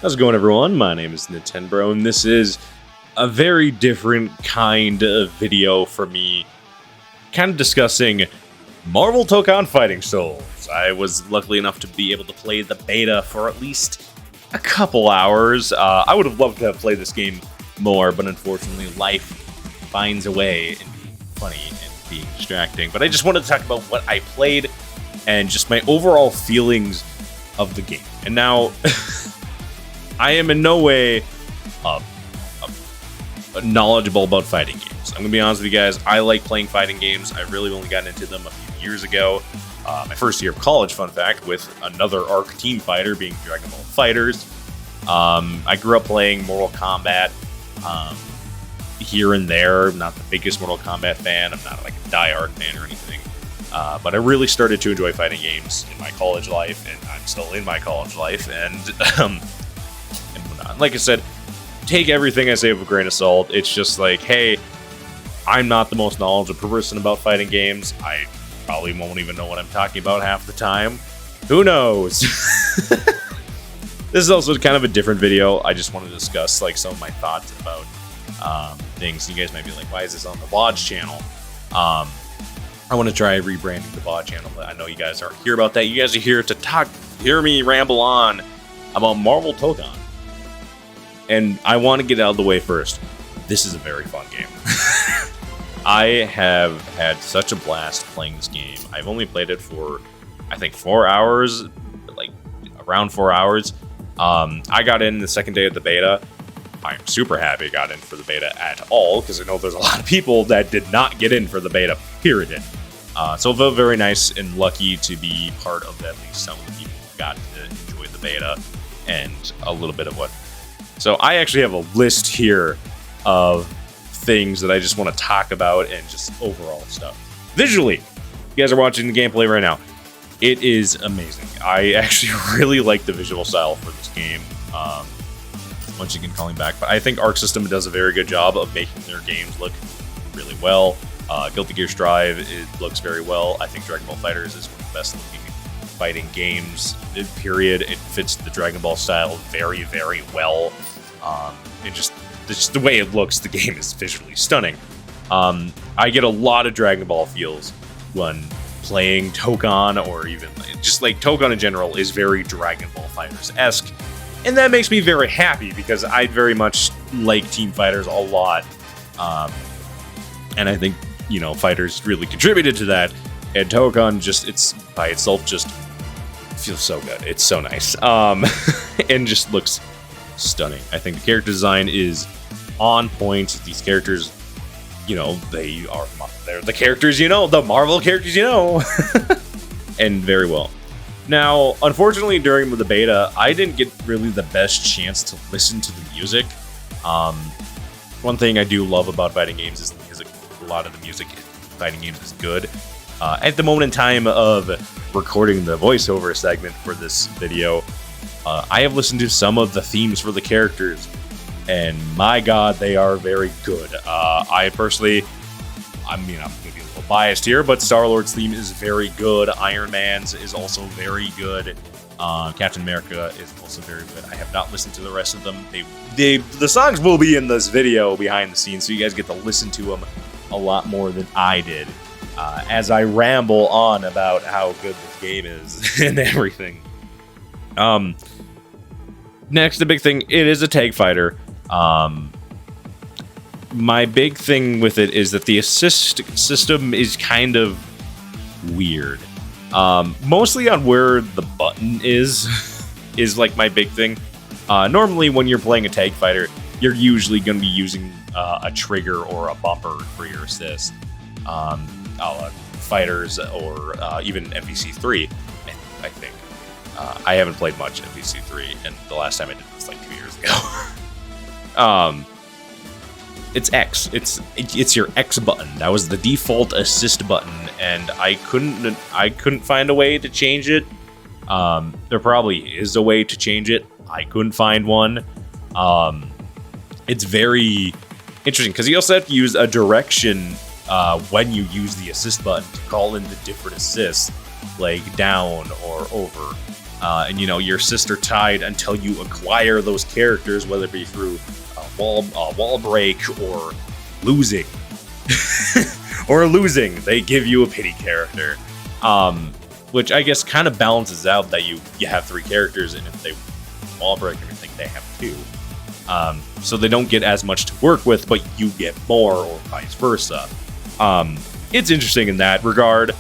How's it going, everyone? My name is Nintendo, and this is a very different kind of video for me, kind of discussing Marvel Tokon Fighting Souls. I was lucky enough to be able to play the beta for at least a couple hours. I would have loved to have played this game more, but unfortunately life finds a way in being funny and being distracting. But I just wanted to talk about what I played and just my overall feelings of the game. And now... I am in no way knowledgeable about fighting games. I'm going to be honest with you guys. I like playing fighting games. I really only got into them a few years ago. My first year of college, fun fact, with another ARC team fighter being Dragon Ball FighterZ. I grew up playing Mortal Kombat here and there. I'm not the biggest Mortal Kombat fan. I'm not like a die-hard fan or anything. But I really started to enjoy fighting games in my college life, and I'm still in my college life. And like I said, take everything I say with a grain of salt. It's just like, hey, I'm not the most knowledgeable person about fighting games. I probably won't even know what I'm talking about half the time. Who knows? This is also kind of a different video. I just want to discuss like some of my thoughts about things. You guys might be like, why is this on the VOD channel? I want to try rebranding the VOD channel, but I know you guys aren't here about that. You guys are here to hear me ramble on about Marvel Tokon. And I want to get out of the way first. This is a very fun game. I have had such a blast playing this game. I've only played it for, I think, 4 hours, like around 4 hours. I got in the second day of the beta. I'm super happy I got in for the beta at all, because I know there's a lot of people that did not get in for the beta, period. So it felt very nice and lucky to be part of at least some of the people who got to enjoy the beta and a little bit of what. So I actually have a list here of things that I just want to talk about and just overall stuff. Visually, you guys are watching the gameplay right now. It is amazing. I actually really like the visual style for this game. Once again, calling back, but I think Arc System does a very good job of making their games look really well. Guilty Gear Strive, it looks very well. I think Dragon Ball FighterZ is one of the best looking fighting games, period. It fits the Dragon Ball style very, very well. And just the way it looks, the game is visually stunning. I get a lot of Dragon Ball feels when playing Tokon, or even just like Tokon in general is very Dragon Ball FighterZ-esque. And that makes me very happy because I very much like Team Fighters a lot. And I think, you know, Fighters really contributed to that. And Tokon just, it's by itself just feels so good. It's so nice. And just looks stunning. I think the character design is on point. These characters, you know, they're the characters, you know, the Marvel characters, you know. And very well. Now, unfortunately, during the beta, I didn't get really the best chance to listen to the music. One thing I do love about fighting games is the music. A lot of the music in fighting games is good. At the moment in time of recording the voiceover segment for this video, I have listened to some of the themes for the characters, and my god, they are very good. I personally, I'm maybe a little biased here, but Star-Lord's theme is very good. Iron Man's is also very good. Captain America is also very good. I have not listened to the rest of them. The songs will be in this video behind the scenes, so you guys get to listen to them a lot more than I did, as I ramble on about how good this game is and everything. Next, the big thing, it is a tag fighter. My big thing with it is that the assist system is kind of weird. Mostly on where the button is like my big thing. Normally when you're playing a tag fighter, you're usually going to be using a trigger or a bumper for your assist. Fighters or even MVC3, I think. I haven't played much MVC3, and the last time I did was like 2 years ago. It's X. It's your X button. That was the default assist button, and I couldn't find a way to change it. There probably is a way to change it. I couldn't find one. It's very interesting because you also have to use a direction when you use the assist button to call in the different assists, like down or over. and you know, your sister tied until you acquire those characters, whether it be through a wall break or losing. They give you a pity character, which I guess kind of balances out that you have 3 characters, and if they wall break everything, they have 2. So they don't get as much to work with, but you get more, or vice versa. It's interesting in that regard.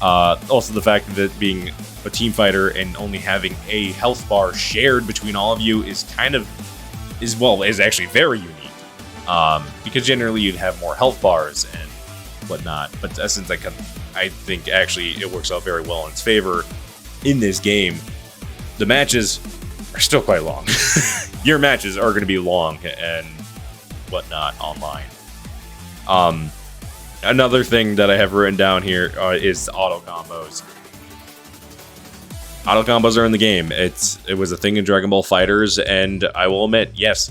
Also, the fact that being a team fighter and only having a health bar shared between all of you is actually very unique. Because generally you'd have more health bars and whatnot, but since I think actually it works out very well in its favor in this game. The matches are still quite long. Your matches are going to be long and whatnot online. Another thing that I have written down here is auto combos. Auto combos are in the game. It was a thing in Dragon Ball FighterZ, and I will admit, yes,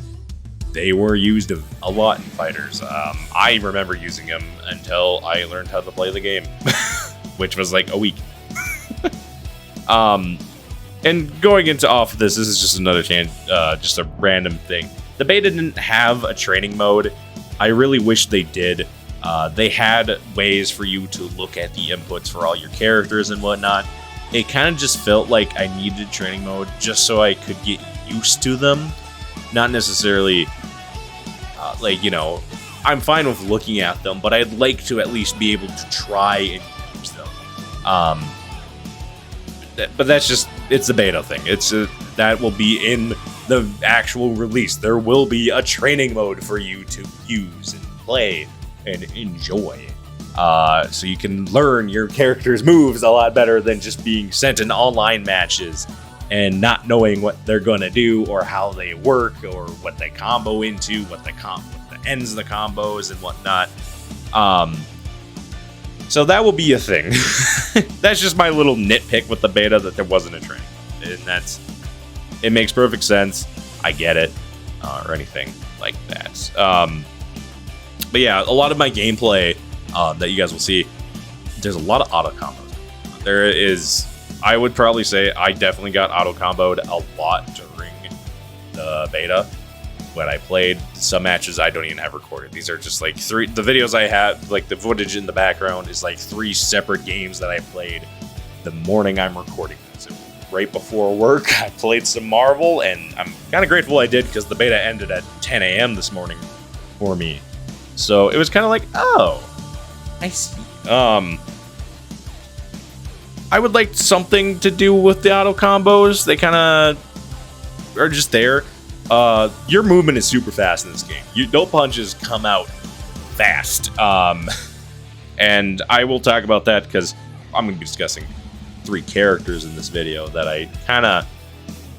they were used a lot in Fighters. I remember using them until I learned how to play the game, which was like a week. And going into off of this is just another just a random thing. The beta didn't have a training mode. I really wish they did. They had ways for you to look at the inputs for all your characters and whatnot. It kind of just felt like I needed training mode just so I could get used to them. Not necessarily, I'm fine with looking at them, but I'd like to at least be able to try and use them. But that's just, it's a beta thing. That will be in the actual release. There will be a training mode for you to use and play and enjoy. So you can learn your character's moves a lot better than just being sent in online matches and not knowing what they're gonna do or how they work or what they combo into, what the ends of the combos and whatnot. So that will be a thing. That's just my little nitpick with the beta, that there wasn't a training, and it makes perfect sense. I get it, or anything like that. But yeah, a lot of my gameplay that you guys will see, there's a lot of auto combos. There is, I would probably say I definitely got auto comboed a lot during the beta. When I played some matches, I don't even have recorded. These are just like the videos I have, like the footage in the background is like 3 separate games that I played the morning I'm recording this. Right before work, I played some Marvel, and I'm kind of grateful I did because the beta ended at 10 a.m. this morning for me. So it was kind of like, oh, I see. I would like something to do with the auto combos. They kind of are just there. Your movement is super fast in this game. No punches come out fast. And I will talk about that because I'm going to be discussing 3 characters in this video that I kind of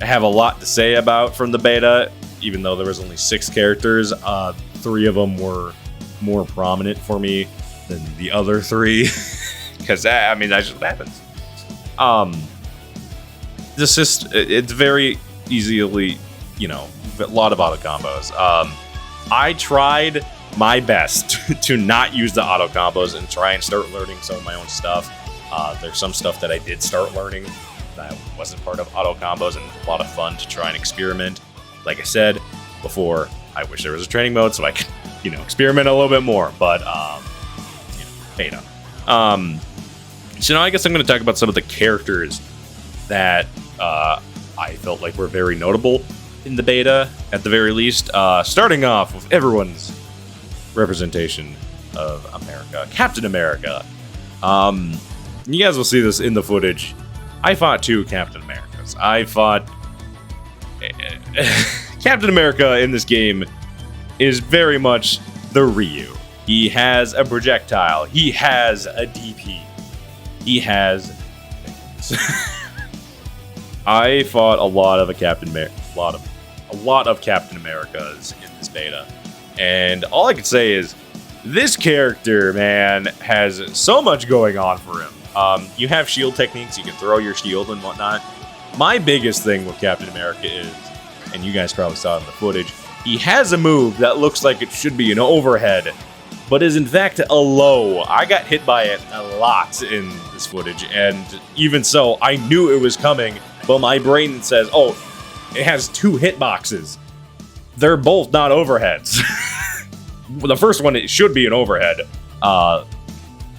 have a lot to say about from the beta, even though there was only 6 characters. 3 of them were more prominent for me than the other 3, because I mean, that just happens. It's very easily, a lot of auto combos. I tried my best to not use the auto combos and try and start learning some of my own stuff. There's some stuff that I did start learning that wasn't part of auto combos, and a lot of fun to try and experiment. Like I said before, I wish there was a training mode so I could, experiment a little bit more, but, beta. So now I guess I'm going to talk about some of the characters that I felt like were very notable in the beta, at the very least. Starting off with everyone's representation of America, Captain America. You guys will see this in the footage. I fought 2 Captain Americas. I fought... Captain America in this game is very much the Ryu. He has a projectile. He has a DP. He has... I fought a lot of Captain Americas in this beta, and all I can say is this character, man, has so much going on for him. You have shield techniques, you can throw your shield and whatnot. My biggest thing with Captain America is, and you guys probably saw it in the footage, he has a move that looks like it should be an overhead, but is in fact a low. I got hit by it a lot in this footage, and even so, I knew it was coming, but my brain says, oh, it has 2 hitboxes. They're both not overheads. The first one, it should be an overhead, but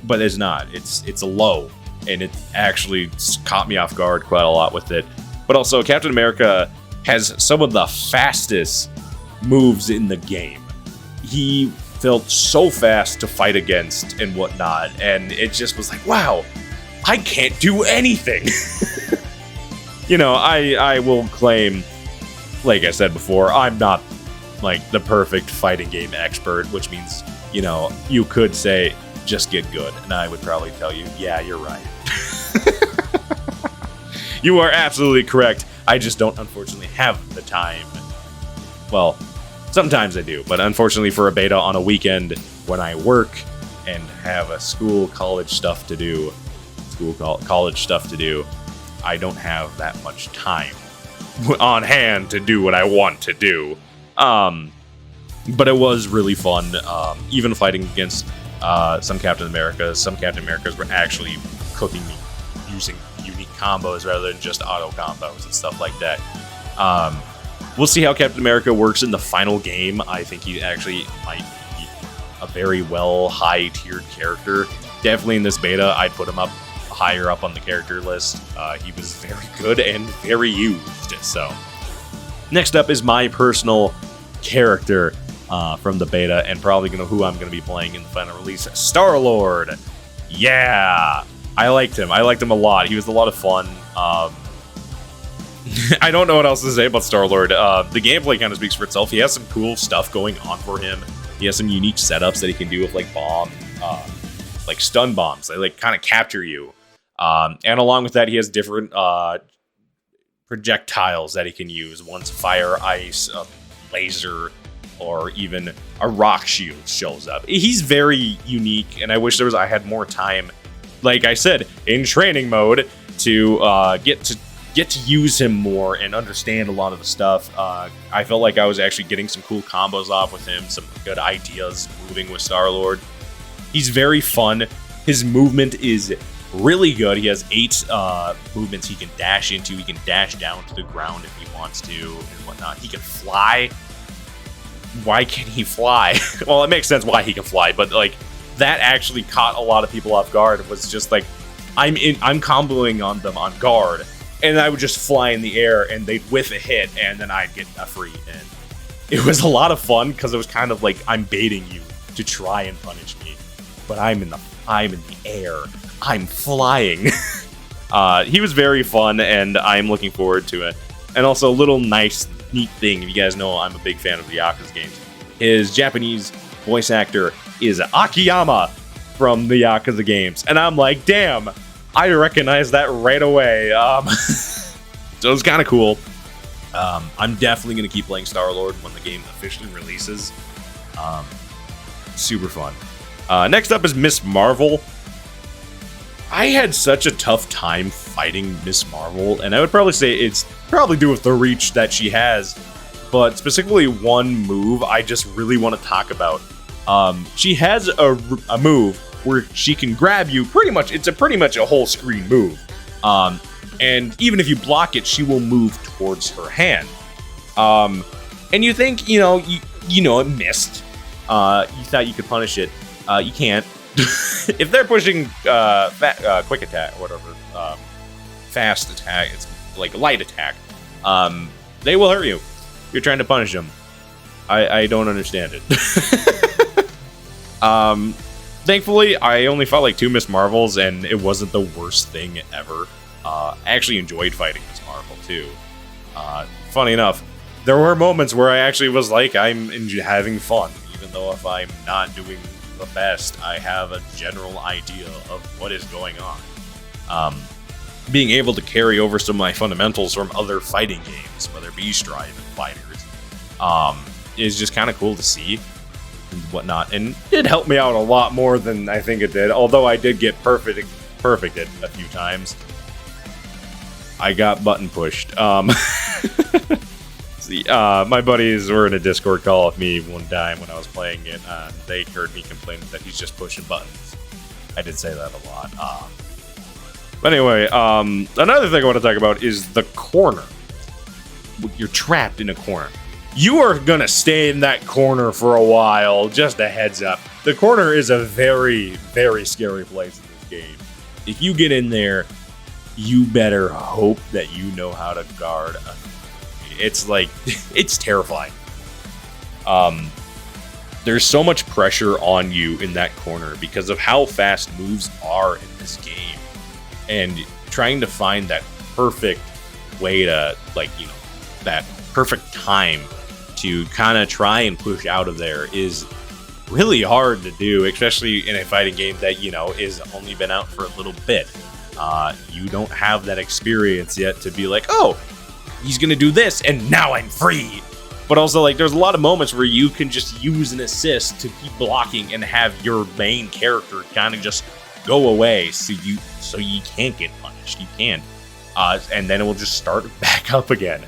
it's not. It's a low, and it actually caught me off guard quite a lot with it. But also, Captain America has some of the fastest moves in the game. He felt so fast to fight against and whatnot, and it just was like, wow, I can't do anything. You know, I will claim, like I said before, I'm not like the perfect fighting game expert, which means, you know, you could say just get good, and I would probably tell you, yeah, you're right. You are absolutely correct. I just don't, unfortunately, have the time. Well, sometimes I do, but unfortunately for a beta on a weekend when I work and have a college stuff to do, I don't have that much time on hand to do what I want to do. But it was really fun, even fighting against some Captain Americas. Some Captain Americas were actually cooking me using unique combos rather than just auto combos and stuff like that. We'll see how Captain America works in the final game. I think he actually might be a very well high-tiered character. Definitely in this beta, I'd put him up higher up on the character list. He was very good and very used. So next up is my personal character from the beta, and probably who I'm going to be playing in the final release, Star-Lord. Yeah, I liked him. I liked him a lot. He was a lot of fun. I don't know what else to say about Star-Lord. The gameplay kind of speaks for itself. He has some cool stuff going on for him. He has some unique setups that he can do with like like stun bombs. They like kind of capture you. And along with that, he has different projectiles that he can use. One's fire, ice, a laser, or even a rock shield shows up. He's very unique, and I wish I had more time, like I said, in training mode to get to use him more and understand a lot of the stuff. I felt like I was actually getting some cool combos off with him, some good ideas moving with Star-Lord. He's very fun. His movement is really good. He has 8 movements he can dash into. He can dash down to the ground if he wants to and whatnot. He can fly. Why can he fly? Well, it makes sense why he can fly, but like that actually caught a lot of people off guard. It was just like I'm comboing on them on guard, and I would just fly in the air and they'd whiff a hit, and then I'd get a free. And it was a lot of fun because it was kind of like I'm baiting you to try and punish me, but I'm in the air. I'm flying. He was very fun, and I'm looking forward to it. And also, a little nice, neat thing. If you guys know, I'm a big fan of the Yakuza games. His Japanese voice actor is Akiyama from the Yakuza games, and I'm like, damn, I recognize that right away. So it's kind of cool. I'm definitely going to keep playing Star-Lord when the game officially releases. Super fun. Next up is Miss Marvel. I had such a tough time fighting Miss Marvel, and I would probably say it's probably due with the reach that she has, but specifically one move I just really want to talk about. She has a move where she can grab you pretty much. It's pretty much a whole screen move. And even if you block it, she will move towards her hand. And you think, it missed. You thought you could punish it. You can't. If they're pushing quick attack or whatever, fast attack, it's like light attack, they will hurt you. You're trying to punish them. I don't understand it. Thankfully, I only fought like 2 Miss Marvels, and it wasn't the worst thing ever. I actually enjoyed fighting Miss Marvel too. Funny enough, there were moments where I actually was like, I'm having fun, even though if I'm not doing the best, I have a general idea of what is going on. Being able to carry over some of my fundamentals from other fighting games, whether it be Strive and Fighters, is just kind of cool to see and whatnot. And it helped me out a lot more than I think it did, although I did get perfected a few times. I got button pushed. My buddies were in a Discord call with me one time when I was playing it. They heard me complaining that he's just pushing buttons. I did say that a lot. But anyway, another thing I want to talk about is the corner. You're trapped in a corner. You are gonna stay in that corner for a while. Just a heads up. The corner is a very, very scary place in this game. If you get in there, you better hope that you know how to guard. It's like, it's terrifying. There's so much pressure on you in that corner because of how fast moves are in this game. And trying to find that perfect way to, like, you know, that perfect time to kind of try and push out of there is really hard to do, especially in a fighting game that, you know, is only been out for a little bit. You don't have that experience yet to be like, oh, he's gonna do this and now I'm free. But also, like, there's a lot of moments where you can just use an assist to keep blocking and have your main character kind of just go away so you can't get punished. You can't. And then it will just start back up again.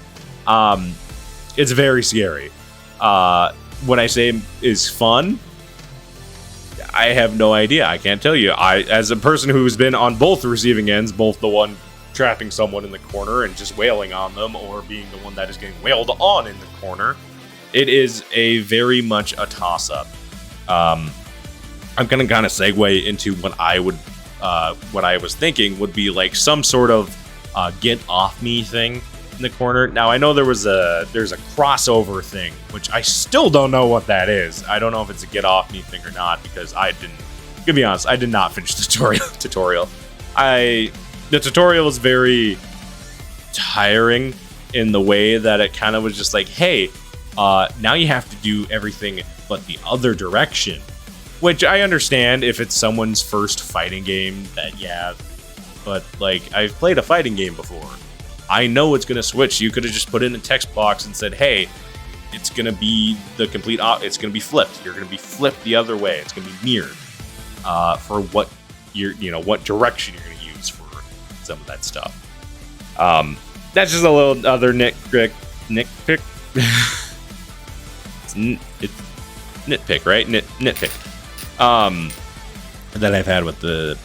It's very scary. When I say is fun, I have no idea. I can't tell you. As a person who's been on both receiving ends, both the one trapping someone in the corner and just wailing on them, or being the one that is getting wailed on in the corner, it is a very much a toss-up. I'm gonna kind of segue into what I was thinking would be like some sort of get off me thing in the corner. Now I know there's a crossover thing, which I still don't know what that is. I don't know if it's a get off me thing or not, because to be honest, I did not finish the tutorial. The tutorial was very tiring in the way that it kind of was just like, hey, now you have to do everything but the other direction, which I understand if it's someone's first fighting game, that yeah, but like, I've played a fighting game before. I know it's going to switch. You could have just put in a text box and said, hey, it's going to be the complete, it's going to be flipped. You're going to be flipped the other way. It's going to be mirrored for what what direction you're going to use for some of that stuff. That's just a little other nitpick. It's nitpick, right? Nitpick. That I've had with the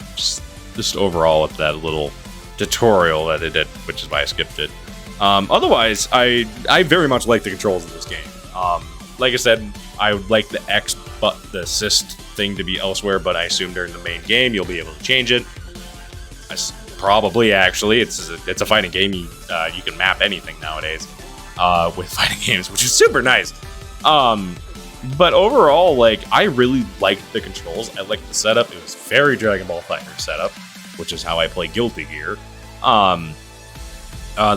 just overall with that little tutorial that it did, which is why I skipped it. Otherwise, I very much like the controls of this game. Like I said, I would like the X but the assist thing to be elsewhere, but I assume during the main game you'll be able to change it. Probably, actually, it's a fighting game. You can map anything nowadays with fighting games, which is super nice. But overall, like, I really liked the controls. I liked the setup. It was very Dragon Ball Fighter setup, which is how I play Guilty Gear.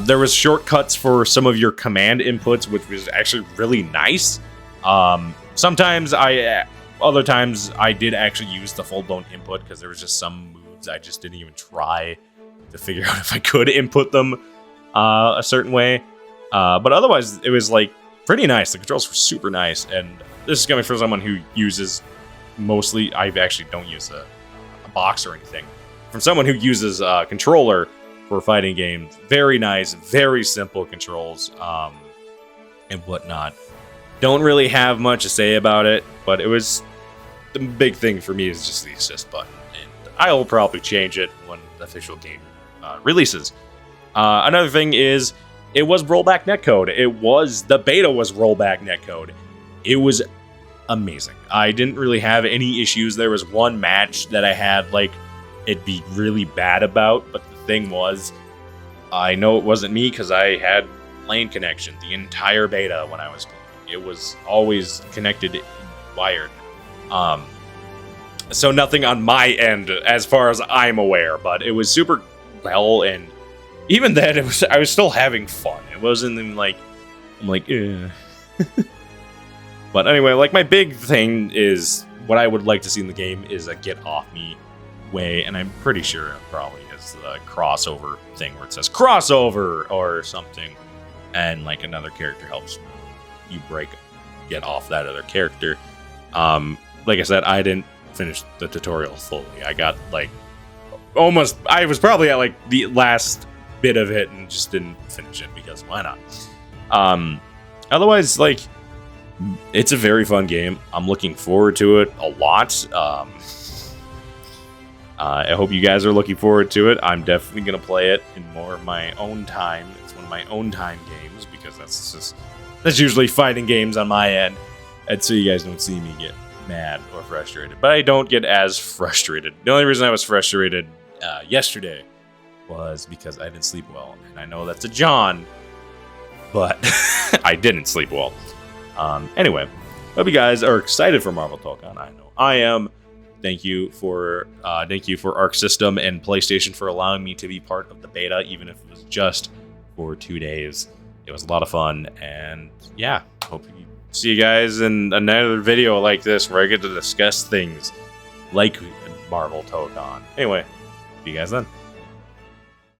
There was shortcuts for some of your command inputs, which was actually really nice. Other times I did actually use the full-blown input because there was just some moves I just didn't even try to figure out if I could input them a certain way. But otherwise, it was like pretty nice. The controls were super nice, and this is coming from someone who uses mostly. I actually don't use a box or anything. From someone who uses a controller for fighting games, very nice, very simple controls, and whatnot. Don't really have much to say about it, but it was the big thing for me is just the assist button, and I will probably change it when the official game releases. Another thing is, it was rollback netcode. The beta was rollback netcode. It was amazing. I didn't really have any issues. There was one match that I had, like, it'd be really bad about, but the thing was, I know it wasn't me because I had lane connection the entire beta when I was playing. It was always connected, wired. So nothing on my end as far as I'm aware, but it was super well, and even then, I was still having fun. It wasn't like, I'm like, eh. But anyway, like, my big thing is, what I would like to see in the game is a get off me way, and I'm pretty sure it probably is the crossover thing where it says crossover or something, and like another character helps you get off that other character. Like I said, I didn't finish the tutorial fully. I got like I was probably at like the last bit of it and just didn't finish it because why not? Otherwise, like, it's a very fun game. I'm looking forward to it a lot. I hope you guys are looking forward to it. I'm definitely going to play it in more of my own time. It's one of my own time games because that's usually fighting games on my end. And so you guys don't see me get mad or frustrated. But I don't get as frustrated. The only reason I was frustrated yesterday was because I didn't sleep well. And I know that's a John, but I didn't sleep well. Anyway, hope you guys are excited for Marvel Tokon. I know I am. Thank you for Arc System and PlayStation for allowing me to be part of the beta, even if it was just for 2 days. It was a lot of fun, and yeah, hope you see you guys in another video like this where I get to discuss things like Marvel Tokon. Anyway, see you guys then.